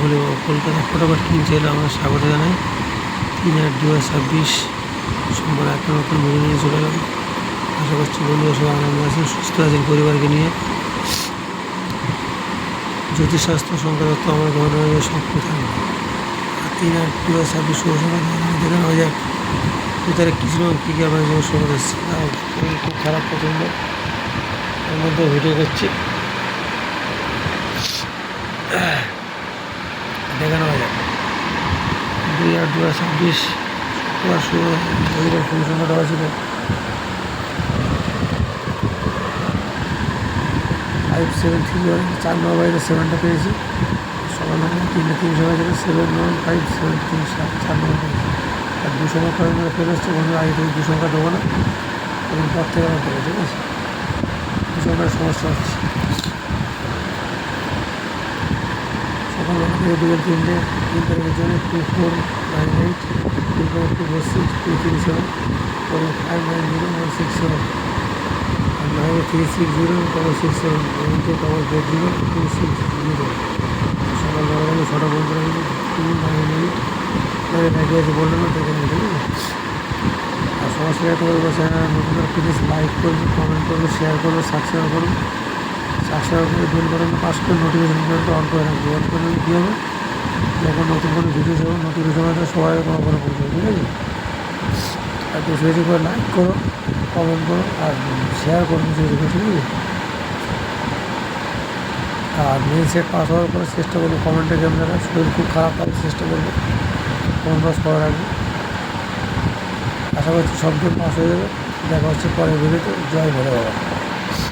বলে কলকাতা ফটোফট কিং চ্যানেলে আমরা স্বাগত জানাই। 3/8/2026 সোমবার একটা নতুন ভিডিও নিয়ে চলে গেল। আশা করছি বন্ধুরা সবাই আনন্দ আছেন, সুস্থ আছেন পরিবারকে নিয়ে। জ্যোতিষ স্বাস্থ্য সংক্রান্ত আমার গণনা সক্রিয় থাকবে। 3/8/2026 শুভ সকাল দেখানো হয়ে যায় ভিতরে কিছু কী কী আপনার জন্য সময় এসছে। খুব খারাপ পছন্দ, এর মধ্যে ভিডিও করছি, দেখানো হয়ে যাবে। 2/8/2026 শুক্রবার শুভ সংখ্যাটা ছিল 5731, 4 নম্বর বাড়িতে 7টা পেয়েছি। সকাল 3:03 সময় ছিল 79573 4 নম্বর আর 2 সংখ্যা করে আমরা ফেলে আসছে। বন্ধু আগে থেকে 2 সংখ্যা দেবো না, এবং পর থেকে আমার দেবো, ঠিক আছে? 2 সংখ্যার সমস্যা হচ্ছে। সকাল থেকে 2-3 তারিখের জন্য 2498 246 237 590 167 360 667 260 সকাল 9 ছটা বন্ধ রাখবে 298 নাকি আছে বললো না, দেখে নিয়ে, ঠিক আছে? আর সবার সাথে একটা করে বসে নতুন করে প্লিজ লাইক করবে, কমেন্ট করবে, শেয়ার করবে, সাবস্ক্রাইব করবে। সাবস্ক্রাইব করে বেল বাটনটা পাস করে নোটিফিকেশনটা অন করে রাখবে। অন করে কী হবে, যখন নতুন কোনো ভিডিও যাবো নোটিফিকেশনটা সবাই কোনো করে পৌঁছবে, ঠিক আছে? আর বেশি বেশি করে লাইক করো, কমেন্ট করো আর শেয়ার করো বেশি বেশি করে, ঠিক আছে? আর মেন সেট পাস হওয়ার পরে চেষ্টা করবো কমেন্টে গেম দেখা, শরীর খুব খারাপ হয় চেষ্টা করবো কমেন্ট পাস করা রাখবে। আশা করছি সব গেম পাস হয়ে যাবে। দেখা হচ্ছে পরের ভিডিওতে। জয় ভোলে বাবা।